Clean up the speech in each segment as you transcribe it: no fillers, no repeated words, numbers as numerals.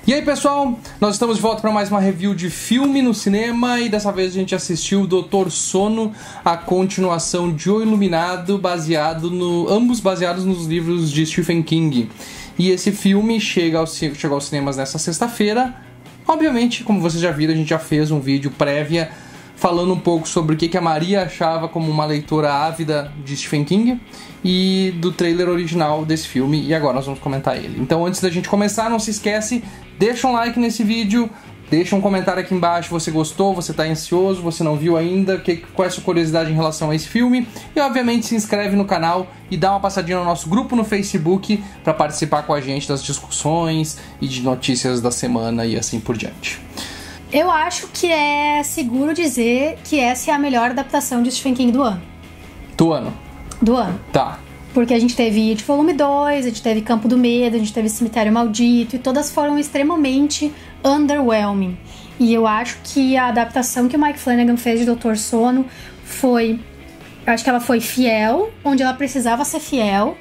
E aí, pessoal, nós estamos de volta para mais uma review de filme no cinema e dessa vez a gente assistiu Doutor Sono, a continuação de O Iluminado, ambos baseados nos livros de Stephen King. E esse filme chegou aos cinemas nessa sexta-feira. Obviamente, como vocês já viram, a gente já fez um vídeo prévia falando um pouco sobre o que a Maria achava como uma leitora ávida de Stephen King e do trailer original desse filme, e agora nós vamos comentar ele. Então, antes da gente começar, não se esquece, deixa um like nesse vídeo, deixa um comentário aqui embaixo, você gostou, você tá ansioso, você não viu ainda, qual é a sua curiosidade em relação a esse filme, e obviamente se inscreve no canal e dá uma passadinha no nosso grupo no Facebook para participar com a gente das discussões e de notícias da semana e assim por diante. Eu acho que é seguro dizer que essa é a melhor adaptação de Stephen King do ano. Do ano? Do ano. Tá. Porque a gente teve It Volume 2, a gente teve Campo do Medo, a gente teve Cemitério Maldito, e todas foram extremamente underwhelming. E eu acho que a adaptação que o Mike Flanagan fez de Doutor Sono foi... Eu acho que ela foi fiel, onde ela precisava ser fiel.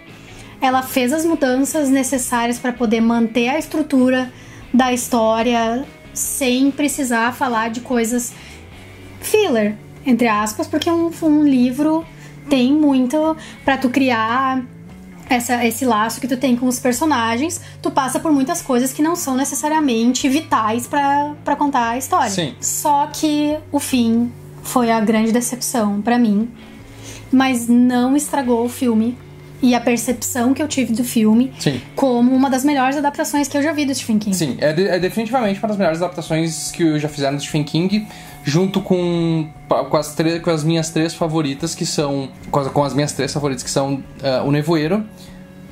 Ela fez as mudanças necessárias para poder manter a estrutura da história sem precisar falar de coisas filler, entre aspas, porque um livro tem muito pra tu criar esse laço que tu tem com os personagens. Tu passa por muitas coisas que não são necessariamente vitais pra contar a história. Sim. Só que o fim foi a grande decepção pra mim, mas não estragou o filme e a percepção que eu tive do filme. Sim. Como uma das melhores adaptações que eu já vi do Stephen King. Sim, é definitivamente uma das melhores adaptações que eu já fizeram do Stephen King, junto com as minhas três favoritas, que são... Com as minhas três favoritas, que são O Nevoeiro,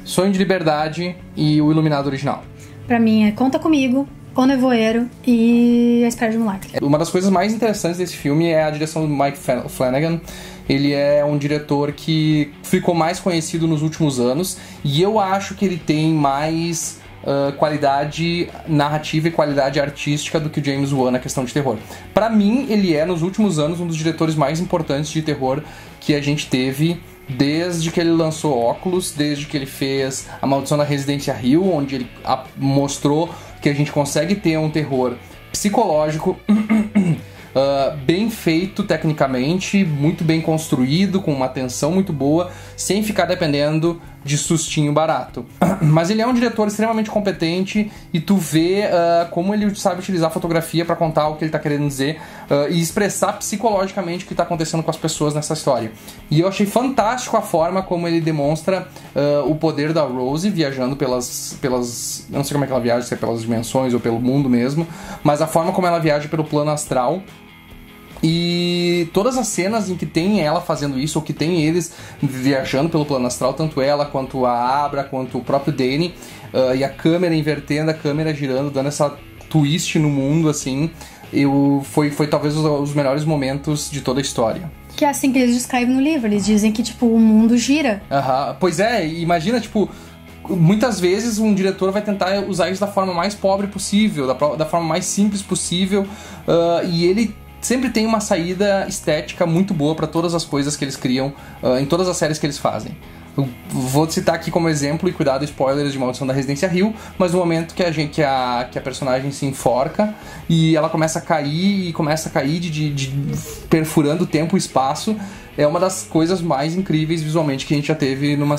Sonho de Liberdade e O Iluminado original. Pra mim é Conta Comigo, O Nevoeiro e A Espera de um Milagre. Uma das coisas mais interessantes desse filme é a direção do Mike Flanagan. Ele é um diretor que ficou mais conhecido nos últimos anos e eu acho que ele tem mais qualidade narrativa e qualidade artística do que o James Wan na questão de terror. Pra mim, ele é, nos últimos anos, um dos diretores mais importantes de terror que a gente teve desde que ele lançou Óculos, desde que ele fez A Maldição da Residência Hill, onde ele mostrou que a gente consegue ter um terror psicológico bem feito tecnicamente, muito bem construído, com uma tensão muito boa, sem ficar dependendo de sustinho barato. Mas ele é um diretor extremamente competente e tu vê como ele sabe utilizar a fotografia para contar o que ele tá querendo dizer e expressar psicologicamente o que tá acontecendo com as pessoas nessa história. E eu achei fantástico a forma como ele demonstra o poder da Rose viajando pelas... Eu não sei como é que ela viaja, se é pelas dimensões ou pelo mundo mesmo, mas a forma como ela viaja pelo plano astral. E todas as cenas em que tem ela fazendo isso, ou que tem eles viajando pelo plano astral, tanto ela, quanto a Abra, quanto o próprio Danny, e a câmera invertendo, a câmera girando, dando essa twist no mundo, assim, foi talvez os melhores momentos de toda a história. Que é assim que eles descrevem no livro, eles dizem que, tipo, o mundo gira. Pois é, imagina, tipo... Muitas vezes um diretor vai tentar usar isso da forma mais pobre possível, da forma mais simples possível, e ele sempre tem uma saída estética muito boa para todas as coisas que eles criam em todas as séries que eles fazem. Eu vou citar aqui como exemplo, e cuidado, spoilers de Maldição da Residência Hill, mas no momento que a personagem se enforca e ela começa a cair perfurando o tempo e espaço, é uma das coisas mais incríveis visualmente que a gente já teve numa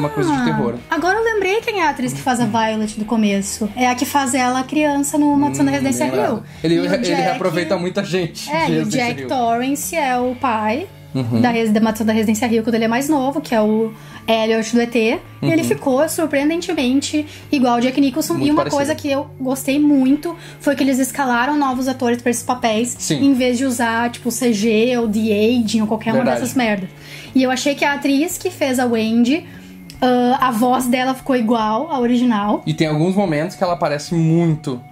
coisa de terror. Agora eu lembrei quem é a atriz que faz a Violet do começo. É a que faz ela criança no Maldição da Residência Hill. Ele reaproveita muita gente. E o Jack Torrance é o pai da Maldição da Residência Hill, quando ele é mais novo, que é o Elliot do ET. E ele ficou surpreendentemente igual o Jack Nicholson. Muito e uma parecido. Coisa que eu gostei muito foi que eles escalaram novos atores pra esses papéis. Sim. Em vez de usar, tipo, CG ou The Aging ou qualquer uma dessas merdas. E eu achei que a atriz que fez a Wendy, a voz dela ficou igual à original. E tem alguns momentos que ela parece muito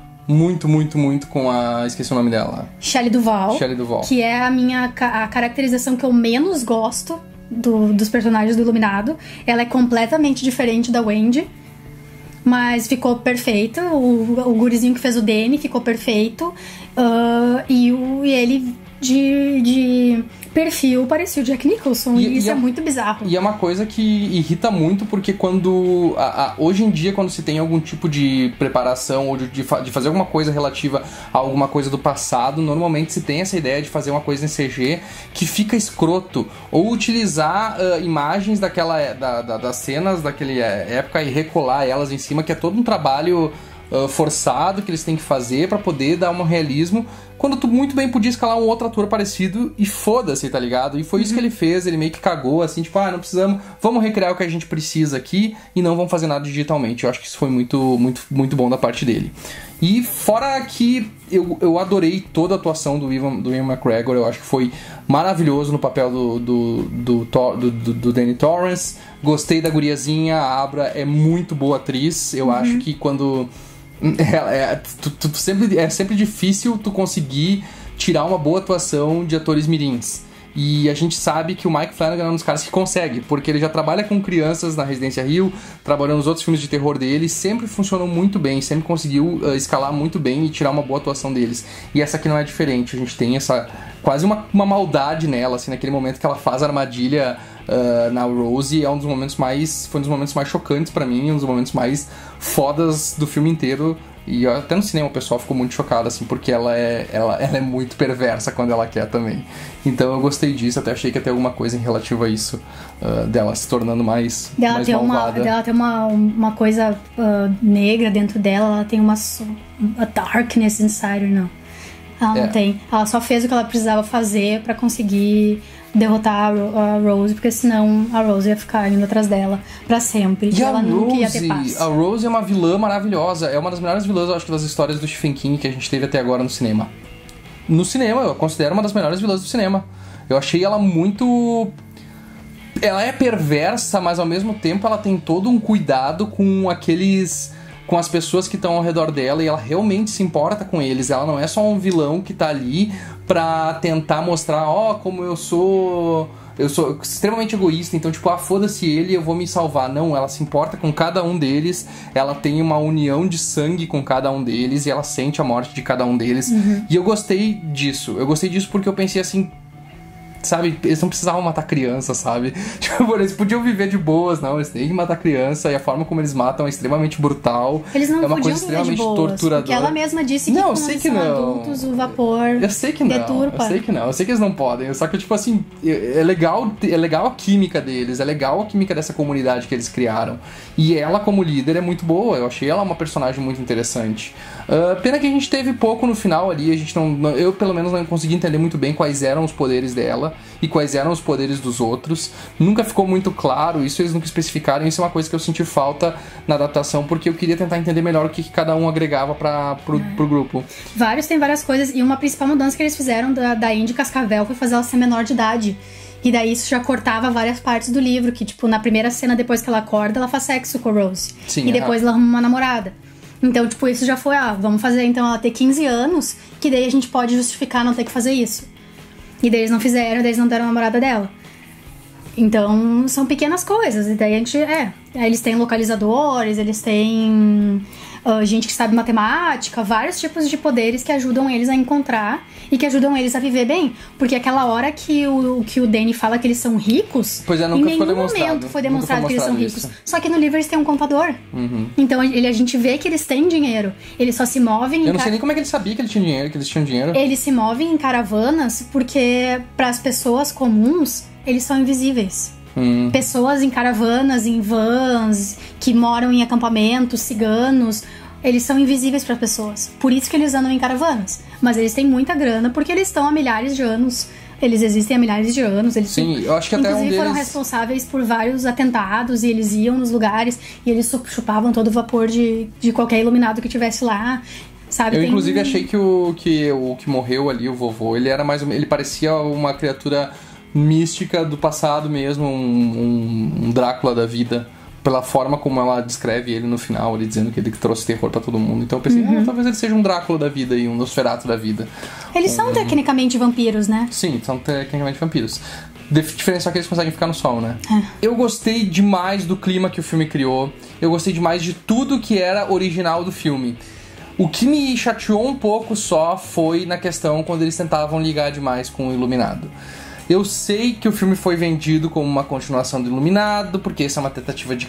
com a... Esqueci o nome dela. Shelley Duvall. Que é a caracterização que eu menos gosto dos personagens do Iluminado. Ela é completamente diferente da Wendy, mas ficou perfeita. O gurizinho que fez o Danny ficou perfeito. E ele de perfil parecia o Jack Nicholson, e isso é muito bizarro. E é uma coisa que irrita muito, porque quando... hoje em dia, quando se tem algum tipo de preparação ou de fazer alguma coisa relativa a alguma coisa do passado, normalmente se tem essa ideia de fazer uma coisa em CG que fica escroto. Ou utilizar imagens das cenas daquela época e recolar elas em cima, que é todo um trabalho forçado que eles têm que fazer pra poder dar um realismo, quando tu muito bem podia escalar um outro ator parecido e foda-se, tá ligado? E foi isso que ele fez, ele meio que cagou, assim, tipo, não precisamos, vamos recriar o que a gente precisa aqui e não vamos fazer nada digitalmente. Eu acho que isso foi muito, muito, muito bom da parte dele. E fora que eu adorei toda a atuação do Ewan McGregor, eu acho que foi maravilhoso no papel do Danny Torrance. Gostei da guriazinha, a Abra é muito boa atriz, eu acho que quando... É sempre difícil tu conseguir tirar uma boa atuação de atores mirins. E a gente sabe que o Mike Flanagan é um dos caras que consegue, porque ele já trabalha com crianças na Residência Hill, trabalhando nos outros filmes de terror dele, sempre funcionou muito bem, sempre conseguiu escalar muito bem e tirar uma boa atuação deles. E essa aqui não é diferente, a gente tem essa quase uma maldade nela, assim, naquele momento que ela faz a armadilha na Rose, foi um dos momentos mais chocantes pra mim, um dos momentos mais fodas do filme inteiro. E até no cinema o pessoal ficou muito chocado, assim, porque ela é muito perversa quando ela quer também. Então eu gostei disso, até achei que ia ter alguma coisa em relativo a isso, dela se tornando mais malvada. Dela ter uma coisa negra dentro dela, ela tem uma darkness inside her, não. Ela não tem. Ela só fez o que ela precisava fazer pra conseguir derrotar a Rose, porque senão a Rose ia ficar indo atrás dela pra sempre. E ela nunca ia ter paz. A Rose é uma vilã maravilhosa. É uma das melhores vilãs, eu acho, das histórias do Stephen King que a gente teve até agora no cinema. No cinema, eu considero uma das melhores vilãs do cinema. Eu achei ela muito... Ela é perversa, mas ao mesmo tempo ela tem todo um cuidado com as pessoas que estão ao redor dela, e ela realmente se importa com eles. Ela não é só um vilão que tá ali pra tentar mostrar, como eu sou extremamente egoísta, então tipo, foda-se ele, eu vou me salvar. Não, ela se importa com cada um deles, ela tem uma união de sangue com cada um deles, e ela sente a morte de cada um deles. E eu gostei disso porque eu pensei assim, sabe, eles não precisavam matar criança, sabe? Tipo, eles podiam viver de boas, não, eles têm que matar criança, e a forma como eles matam é extremamente brutal. Eles não é uma podiam coisa extremamente viver de boas, torturadora. Porque ela mesma disse que não, quando eles são adultos, o vapor eu sei que não, deturpa. eu sei que eles não podem, só que tipo assim, é legal a química deles, é legal a química dessa comunidade que eles criaram. E ela como líder é muito boa, eu achei ela uma personagem muito interessante. Pena que a gente teve pouco no final ali, a gente eu pelo menos não consegui entender muito bem quais eram os poderes dela e quais eram os poderes dos outros. Nunca ficou muito claro, isso eles nunca especificaram, isso é uma coisa que eu senti falta na adaptação, porque eu queria tentar entender melhor o que cada um agregava pro grupo. Tem várias coisas, e uma principal mudança que eles fizeram da Indy Cascavel foi fazer ela ser menor de idade. E daí isso já cortava várias partes do livro, que tipo, na primeira cena depois que ela acorda, ela faz sexo com a Rose. Sim, e depois ela arruma uma namorada. Então, tipo, isso já foi, vamos fazer então ela ter 15 anos, que daí a gente pode justificar não ter que fazer isso. E daí eles não fizeram, daí eles não deram a namorada dela. Então, são pequenas coisas. E daí a gente, eles têm localizadores, eles têm gente que sabe matemática, vários tipos de poderes que ajudam eles a encontrar e que ajudam eles a viver bem. Porque aquela hora que o Danny fala que eles são ricos, em nenhum momento foi demonstrado que eles são ricos. Só que no livro eles têm um contador. Então a gente vê que eles têm dinheiro. Eles só se movem... Eu não sei nem como é que ele sabia que eles tinham dinheiro. Eles se movem em caravanas porque, para as pessoas comuns, eles são invisíveis. Pessoas em caravanas, em vans, que moram em acampamentos, ciganos, eles são invisíveis para pessoas. Por isso que eles andam em caravanas. Mas eles têm muita grana porque eles estão há milhares de anos. Eles existem há milhares de anos. Eles eu acho que até inclusive foram responsáveis por vários atentados, e eles iam nos lugares e eles chupavam todo o vapor de qualquer iluminado que tivesse lá. Sabe, eu inclusive achei que o que morreu ali, o vovô, ele parecia uma criatura mística do passado mesmo, um Drácula da vida, pela forma como ela descreve ele no final, ele dizendo que ele trouxe terror pra todo mundo. Então eu pensei, talvez ele seja um Drácula da vida e um Nosferatu da vida. Eles são tecnicamente vampiros, né? Sim, são tecnicamente vampiros. Diferença é que eles conseguem ficar no sol, né? Eu gostei demais do clima que o filme criou, eu gostei demais de tudo que era original do filme. O que me chateou um pouco só foi na questão quando eles tentavam ligar demais com o iluminado. Eu sei que o filme foi vendido como uma continuação do Iluminado, porque essa é uma tentativa de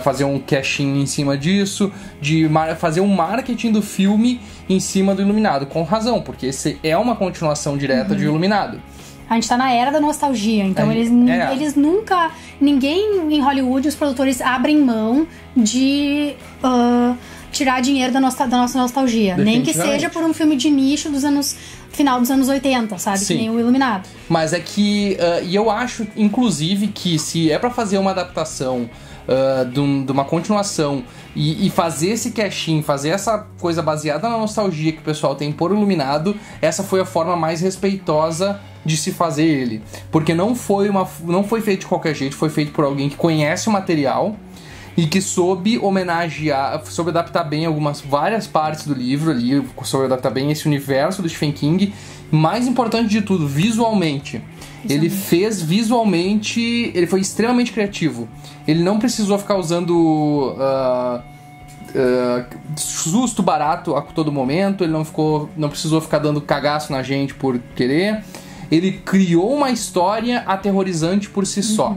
fazer um cash-in em cima disso, de fazer um marketing do filme em cima do Iluminado, com razão, porque esse é uma continuação direta de Iluminado. A gente tá na era da nostalgia, então eles nunca... Ninguém em Hollywood, os produtores abrem mão de tirar dinheiro da nossa nostalgia. Nem que seja por um filme de nicho dos final dos anos 80, sabe? Sim. Que nem o Iluminado. Mas é que... e eu acho, inclusive, que se é pra fazer uma adaptação de uma continuação e fazer esse cash-in, fazer essa coisa baseada na nostalgia que o pessoal tem por Iluminado, essa foi a forma mais respeitosa de se fazer ele. Porque não foi feito de qualquer jeito, foi feito por alguém que conhece o material e que soube homenagear, soube adaptar bem várias partes do livro ali, soube adaptar bem esse universo do Stephen King. Mais importante de tudo, visualmente. Ele fez visualmente, ele foi extremamente criativo. Ele não precisou ficar usando susto barato a todo momento, ele não precisou ficar dando cagaço na gente por querer. Ele criou uma história aterrorizante por si só.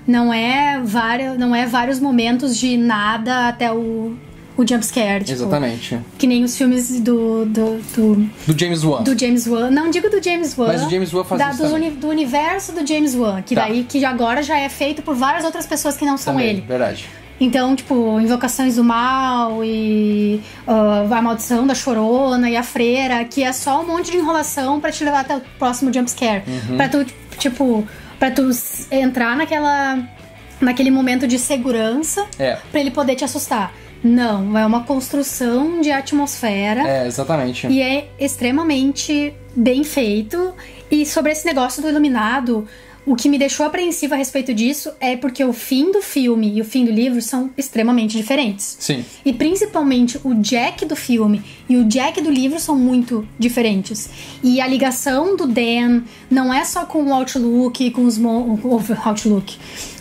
Não é vários momentos de nada até o jumpscare. Tipo, exatamente. Que nem os filmes do James Wan. Do James Wan. Não digo do James Wan. Mas o James Wan faz isso do universo do James Wan. Que daí que agora já é feito por várias outras pessoas que não são também, ele. Verdade. Então, tipo, Invocações do Mal e A Maldição da Chorona e A Freira, que é só um monte de enrolação pra te levar até o próximo jumpscare. Pra tu entrar naquele momento de segurança pra ele poder te assustar. Não, é uma construção de atmosfera. Exatamente. E é extremamente bem feito. E sobre esse negócio do Iluminado, o que me deixou apreensiva a respeito disso é porque o fim do filme e o fim do livro são extremamente diferentes. Sim. E principalmente o Jack do filme e o Jack do livro são muito diferentes. E a ligação do Dan não é só com o Outlook, com os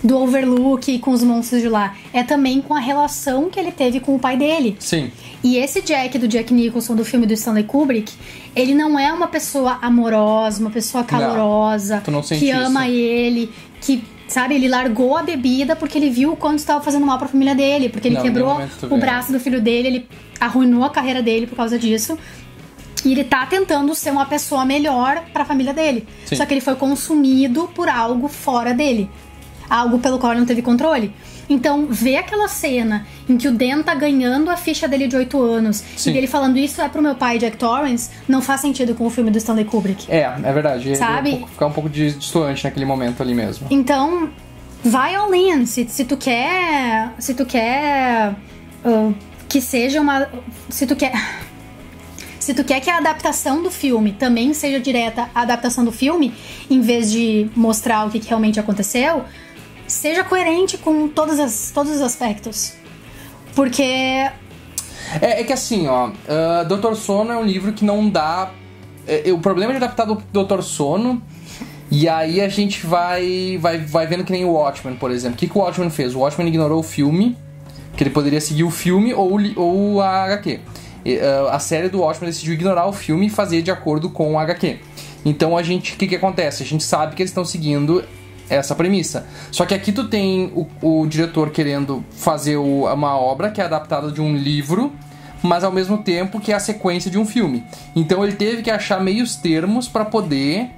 do Overlook e com os monstros de lá. É também com a relação que ele teve com o pai dele. Sim. E esse Jack do Jack Nicholson do filme do Stanley Kubrick, ele não é uma pessoa amorosa, uma pessoa calorosa, que ama ele, que, sabe, ele largou a bebida porque ele viu o quanto estava fazendo mal pra família dele, porque ele quebrou o braço do filho dele, ele arruinou a carreira dele por causa disso. E ele tá tentando ser uma pessoa melhor pra família dele. Sim. Só que ele foi consumido por algo fora dele. Algo pelo qual ele não teve controle. Então, ver aquela cena em que o Dan tá ganhando a ficha dele de 8 anos Sim. e ele falando isso é pro meu pai, Jack Torrance, não faz sentido com o filme do Stanley Kubrick. É verdade. Sabe? Ficar um pouco distoante naquele momento ali mesmo. Então, vai all in. Se tu quer que seja uma... Se tu quer que a adaptação do filme também seja direta à adaptação do filme, em vez de mostrar o que realmente aconteceu, seja coerente com todos os aspectos. Porque... É que assim, ó... Dr. Sono é um livro que não dá... o problema de adaptar do Dr. Sono... E aí a gente vai vendo que nem o Watchmen, por exemplo. O que o Watchmen fez? O Watchmen ignorou o filme, que ele poderia seguir o filme ou a HQ. A série do Watchmen decidiu ignorar o filme e fazer de acordo com o HQ. Então o que acontece? A gente sabe que eles estão seguindo essa premissa. Só que aqui tu tem o diretor querendo fazer uma obra que é adaptada de um livro, mas ao mesmo tempo que é a sequência de um filme. Então ele teve que achar meios termos para poder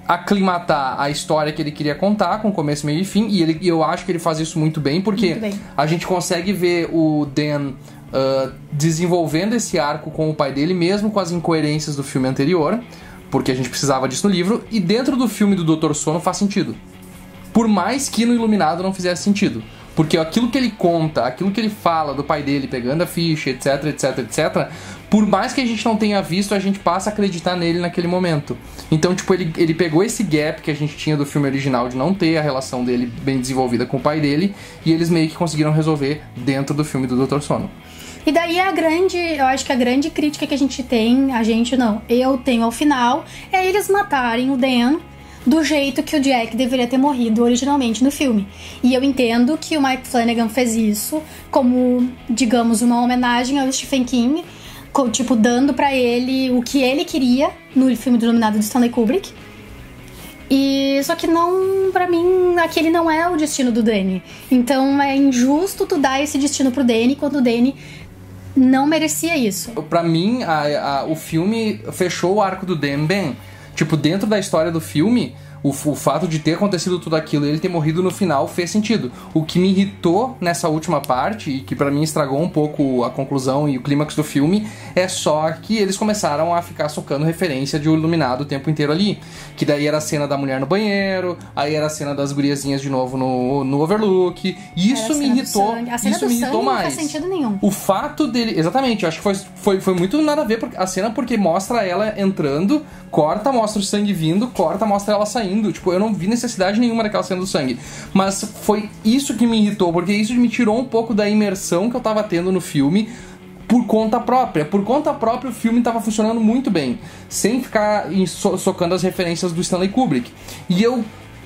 aclimatar a história que ele queria contar, com começo, meio e fim. E eu acho que ele faz isso muito bem, porque a gente consegue ver o Dan desenvolvendo esse arco com o pai dele, mesmo com as incoerências do filme anterior, porque a gente precisava disso no livro. E dentro do filme do Dr. Sono faz sentido, por mais que no Iluminado não fizesse sentido, porque aquilo que ele conta, aquilo que ele fala do pai dele pegando a ficha, etc, etc, etc, por mais que a gente não tenha visto, a gente passa a acreditar nele naquele momento. Então, tipo, ele pegou esse gap que a gente tinha do filme original de não ter a relação dele bem desenvolvida com o pai dele, e eles meio que conseguiram resolver dentro do filme do Dr. Sono. E daí eu acho que a grande crítica que a gente tem, eu tenho ao final, é eles matarem o Dan do jeito que o Jack deveria ter morrido originalmente no filme. E eu entendo que o Mike Flanagan fez isso como, digamos, uma homenagem ao Stephen King, tipo, dando pra ele o que ele queria no filme do Iluminado do Stanley Kubrick. E só que não, pra mim, aquele não é o destino do Danny. Então é injusto tu dar esse destino pro Danny quando o Danny não merecia isso. Pra mim, o filme fechou o arco do Dan bem. Tipo, dentro da história do filme, o fato de ter acontecido tudo aquilo e ele ter morrido no final fez sentido. O que me irritou nessa última parte, e que pra mim estragou um pouco a conclusão e o clímax do filme, é só que eles começaram a ficar socando referência de O Iluminado o tempo inteiro ali. Que daí era a cena da mulher no banheiro, aí era a cena das guriazinhas de novo no Overlook. E isso me irritou. A cena isso do me irritou sangue mais. não faz sentido nenhum. O fato dele... Exatamente, eu acho que foi muito nada a ver a cena, porque mostra ela entrando, corta, mostra o sangue vindo, corta, mostra ela saindo. Tipo, eu não vi necessidade nenhuma daquela cena do sangue. Mas foi isso que me irritou, porque isso me tirou um pouco da imersão que eu tava tendo no filme por conta própria. Por conta própria, o filme tava funcionando muito bem, sem ficar socando as referências do Stanley Kubrick. E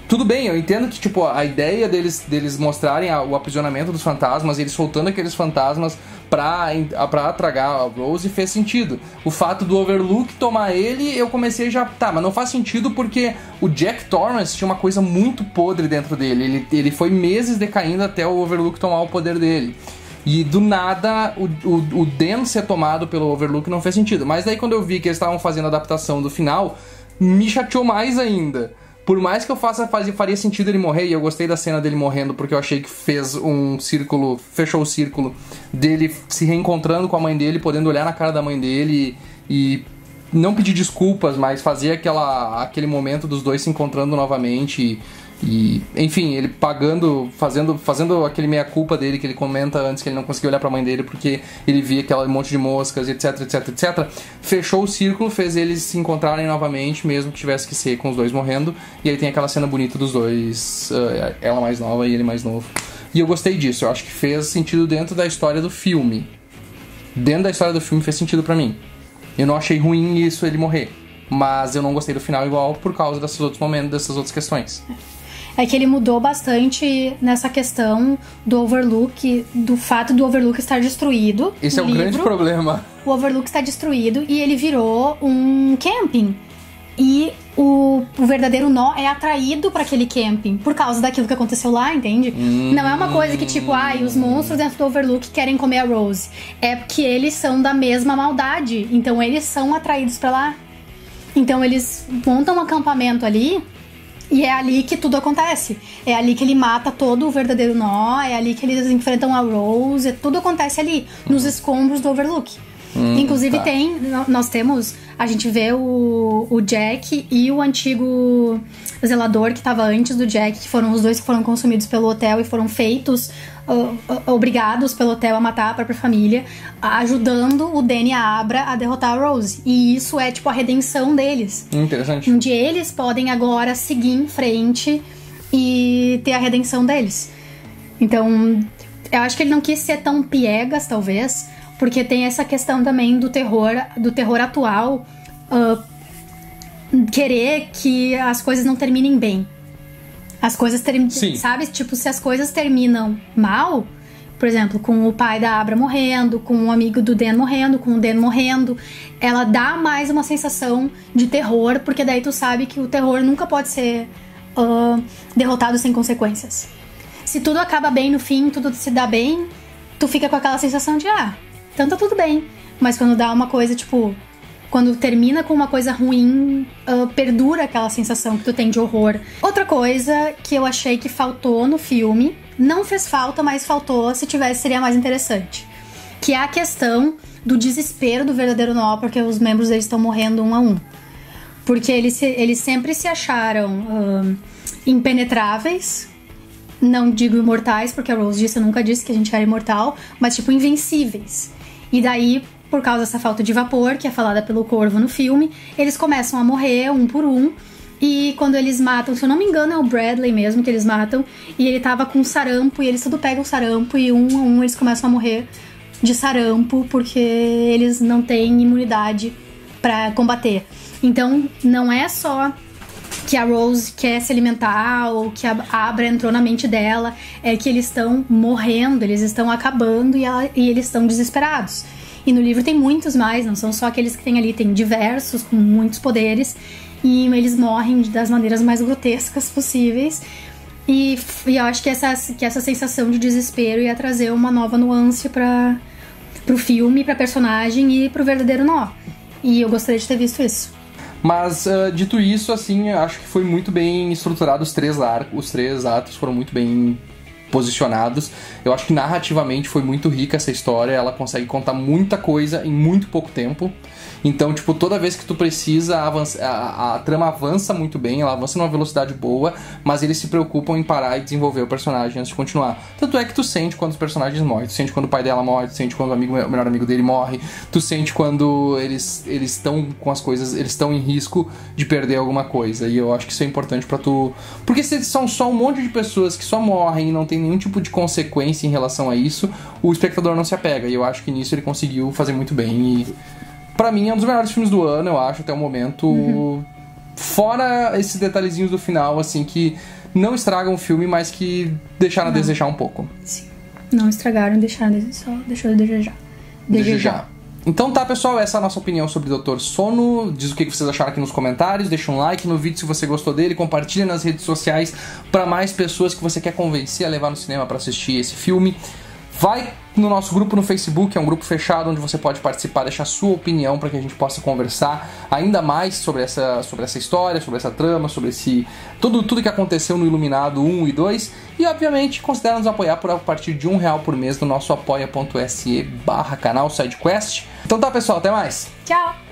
tudo bem, eu entendo que tipo, a ideia deles mostrarem o aprisionamento dos fantasmas, eles soltando aqueles fantasmas pra tragar a Rose fez sentido. O fato do Overlook tomar ele, eu comecei já... Tá, mas não faz sentido porque o Jack Torrance tinha uma coisa muito podre dentro dele. Ele foi meses decaindo até o Overlook tomar o poder dele. E do nada, o Dan ser tomado pelo Overlook não fez sentido. Mas daí quando eu vi que eles estavam fazendo a adaptação do final, me chateou mais ainda. Por mais que eu faria sentido ele morrer, e eu gostei da cena dele morrendo, porque eu achei que fechou o círculo dele se reencontrando com a mãe dele, podendo olhar na cara da mãe dele e não pedir desculpas, mas fazer aquele momento dos dois se encontrando novamente e enfim, ele fazendo aquele meia-culpa dele que ele comenta antes, que ele não conseguia olhar pra mãe dele porque ele via aquele monte de moscas, etc, etc, etc. Fechou o círculo, fez eles se encontrarem novamente, mesmo que tivesse que ser com os dois morrendo. E aí tem aquela cena bonita dos dois, ela mais nova e ele mais novo. E eu gostei disso, eu acho que fez sentido dentro da história do filme. Dentro da história do filme fez sentido pra mim. Eu não achei ruim isso, ele morrer. Mas eu não gostei do final igual por causa desses outros momentos, dessas outras questões. É que ele mudou bastante nessa questão do Overlook, do fato do Overlook estar destruído. Esse é o grande problema. O Overlook está destruído e ele virou um camping. E o verdadeiro nó é atraído para aquele camping por causa daquilo que aconteceu lá, entende? Não é uma coisa que tipo, os monstros dentro do Overlook querem comer a Rose. É porque eles são da mesma maldade, então eles são atraídos para lá. Então eles montam um acampamento ali e é ali que tudo acontece. É ali que ele mata todo o verdadeiro nó, é ali que eles enfrentam a Rose, tudo acontece ali, nos escombros do Overlook. Inclusive nós temos, a gente vê o Jack e o antigo zelador que estava antes do Jack, que foram os dois que foram consumidos pelo hotel e foram feitos, obrigados pelo hotel a matar a própria família, ajudando o Danny e a Abra a derrotar a Rose. E isso é tipo a redenção deles. Interessante. Onde eles podem agora seguir em frente e ter a redenção deles. Então, eu acho que ele não quis ser tão piegas, talvez, porque tem essa questão também do terror atual, querer que as coisas não terminem bem. As coisas terminam, sabe? Tipo, se as coisas terminam mal, por exemplo, com o pai da Abra morrendo, com um amigo do Dan morrendo, com o Dan morrendo, ela dá mais uma sensação de terror, porque daí tu sabe que o terror nunca pode ser derrotado sem consequências. Se tudo acaba bem no fim, tudo se dá bem, tu fica com aquela sensação de então tá tudo bem. Mas quando dá uma coisa, tipo, quando termina com uma coisa ruim, perdura aquela sensação que tu tem de horror. Outra coisa que eu achei que faltou no filme, não fez falta, mas faltou, se tivesse seria mais interessante, que é a questão do verdadeiro nó, porque os membros deles estão morrendo um a um. Porque eles sempre se acharam impenetráveis. Não digo imortais, porque a Rose nunca disse que a gente era imortal, mas tipo invencíveis. E daí, por causa dessa falta de vapor, que é falada pelo Corvo no filme, eles começam a morrer um por um. E quando eles matam, se eu não me engano é o Bradley mesmo que eles matam, e ele tava com sarampo, e eles tudo pegam sarampo, e um a um eles começam a morrer de sarampo, porque eles não têm imunidade pra combater. Então, não é só que a Rose quer se alimentar ou que a Abra entrou na mente dela, é que eles estão morrendo, eles estão acabando e eles estão desesperados. E no livro tem muitos mais, não são só aqueles que tem ali, tem diversos, com muitos poderes. e eles morrem das maneiras mais grotescas possíveis. E eu acho que essa sensação de desespero ia trazer uma nova nuance pro filme, pra personagem e pro verdadeiro nó. E eu gostaria de ter visto isso. Mas, dito isso, assim, acho que foi muito bem estruturado os três atos foram muito bem posicionados. Eu acho que narrativamente foi muito rica essa história, ela consegue contar muita coisa em muito pouco tempo. Então, tipo, toda vez que tu precisa avançar, a trama avança muito bem, ela avança numa velocidade boa, mas eles se preocupam em parar e desenvolver o personagem antes de continuar. Tanto é que tu sente quando os personagens morrem, tu sente quando o pai dela morre, tu sente quando o melhor amigo dele morre, tu sente quando eles estão com as coisas, eles estão em risco de perder alguma coisa. E eu acho que isso é importante pra tu... Porque se são só um monte de pessoas que só morrem e não tem nenhum tipo de consequência em relação a isso, o espectador não se apega. E eu acho que nisso ele conseguiu fazer muito bem e... Pra mim é um dos melhores filmes do ano, eu acho, até o momento. Fora esses detalhezinhos do final, assim, que não estragam o filme, mas que deixaram a desejar um pouco. Sim. Não estragaram, só deixou a desejar. Então tá, pessoal, essa é a nossa opinião sobre Doutor Sono. Diz o que vocês acharam aqui nos comentários, deixa um like no vídeo se você gostou dele, compartilha nas redes sociais pra mais pessoas que você quer convencer a levar no cinema pra assistir esse filme. Vai no nosso grupo no Facebook, é um grupo fechado onde você pode participar, deixar sua opinião para que a gente possa conversar ainda mais sobre essa história, sobre essa trama, sobre tudo que aconteceu no Iluminado 1 e 2. E, obviamente, considera nos apoiar a partir de R$1 por mês no nosso apoia.se/canal SideQuest. Então tá, pessoal, até mais! Tchau!